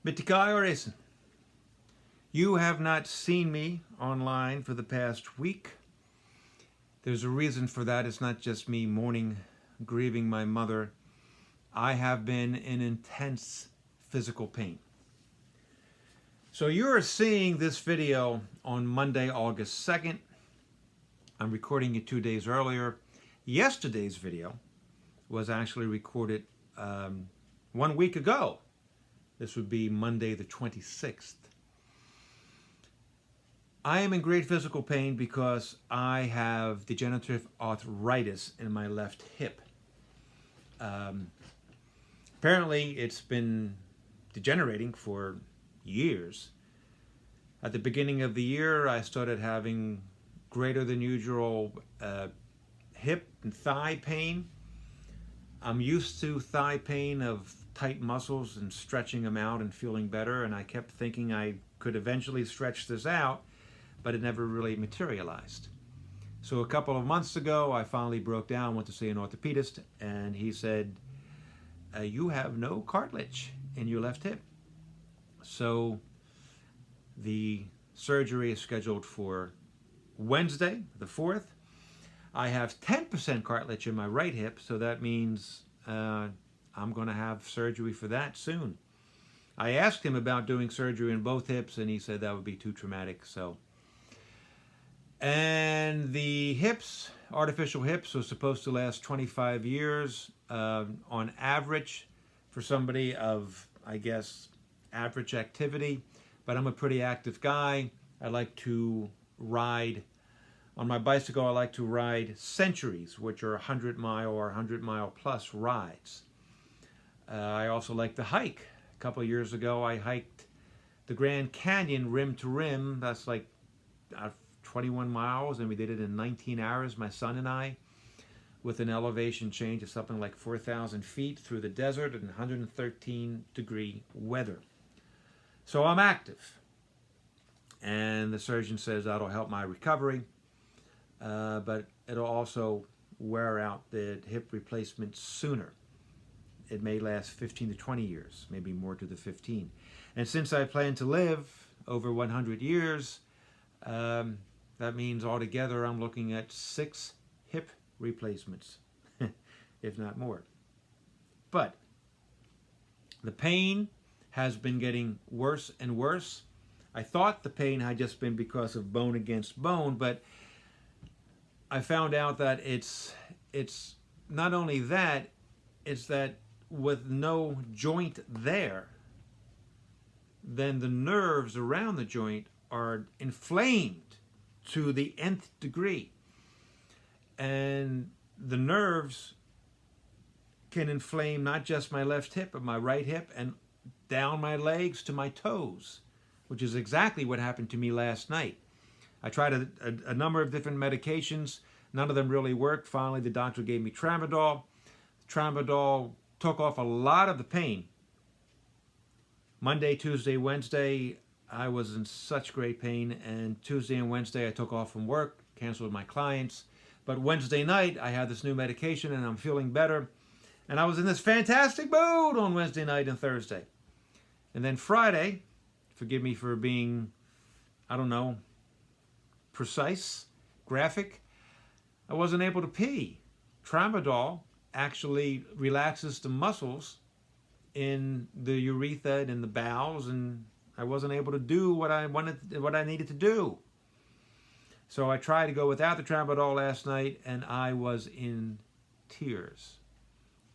Mitikai Oresen, you have not seen me online for the past week. There's a reason for that. It's not just me mourning, grieving my mother. I have been in intense physical pain. So you're seeing this video on Monday, August 2nd. I'm recording it 2 days earlier. Yesterday's video was actually recorded 1 week ago. This would be Monday the 26th. I am in great physical pain because I have degenerative arthritis in my left hip. Apparently, it's been degenerating for years. At the beginning of the year, I started having greater than usual hip and thigh pain. I'm used to thigh pain of tight muscles and stretching them out and feeling better, and I kept thinking I could eventually stretch this out, but it never really materialized. So a couple of months ago, I finally broke down, went to see an orthopedist, and he said, you have no cartilage in your left hip. So the surgery is scheduled for Wednesday, the 4th. I have 10% cartilage in my right hip, so that means I'm going to have surgery for that soon. I asked him about doing surgery in both hips, and he said that would be too traumatic. And the hips, artificial hips, are supposed to last 25 years on average for somebody of, I guess, average activity. But I'm a pretty active guy. I like to ride. On my bicycle, I like to ride centuries, which are 100-mile or 100-mile plus rides. I also like to hike. A couple of years ago, I hiked the Grand Canyon rim to rim. That's like 21 miles, and we did it in 19 hours, my son and I, with an elevation change of something like 4,000 feet through the desert in 113-degree weather. So I'm active. And the surgeon says that'll help my recovery, but it'll also wear out the hip replacement sooner. It may last 15 to 20 years, maybe more to the 15. And since I plan to live over 100 years, that means altogether I'm looking at 6 hip replacements, if not more. But the pain has been getting worse and worse. I thought the pain had just been because of bone against bone, but I found out that it's not only that, it's that with no joint there, then the nerves around the joint are inflamed to the nth degree. And the nerves can inflame not just my left hip, but my right hip and down my legs to my toes, which is exactly what happened to me last night. I tried a number of different medications. None of them really worked. Finally, the doctor gave me Tramadol. Tramadol took off a lot of the pain. Monday, Tuesday, Wednesday, I was in such great pain, and Tuesday and Wednesday I took off from work, canceled my clients. But Wednesday night I had this new medication and I'm feeling better. And I was in this fantastic mood on Wednesday night and Thursday. And then Friday, forgive me for being, I don't know, precise, graphic, I wasn't able to pee. Tramadol actually relaxes the muscles in the urethra and in the bowels, and I wasn't able to do what I needed to do. So I tried to go without the Tramadol last night, and I was in tears.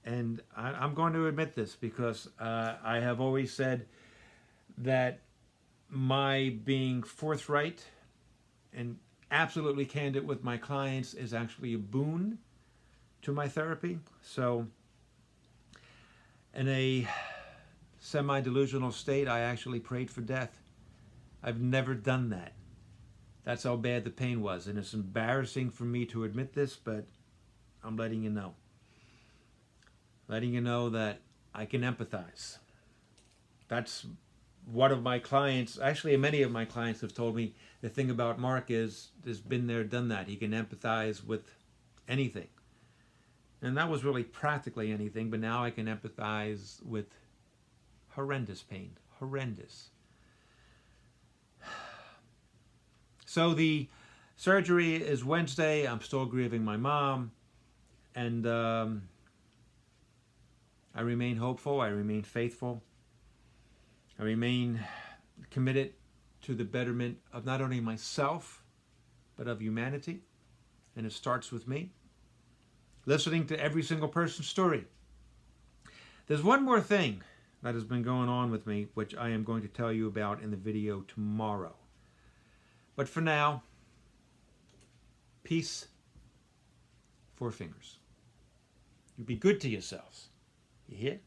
And I'm going to admit this because I have always said that my being forthright and absolutely candid with my clients is actually a boon to my therapy. So in a semi-delusional state, I actually prayed for death. I've never done that. That's how bad the pain was. And it's embarrassing for me to admit this, but I'm letting you know. Letting you know that I can empathize. That's one of my clients, actually many of my clients have told me the thing about Mark is, there's been there, done that. He can empathize with anything. And that was really practically anything, but now I can empathize with Horrendous pain. Horrendous. So the surgery is Wednesday. I'm still grieving my mom. And I remain hopeful. I remain faithful. I remain committed to the betterment of not only myself, but of humanity. And it starts with me. Listening to every single person's story. There's one more thing that has been going on with me, which I am going to tell you about in the video tomorrow. But for now, peace, 4 fingers. You be good to yourselves. You hear?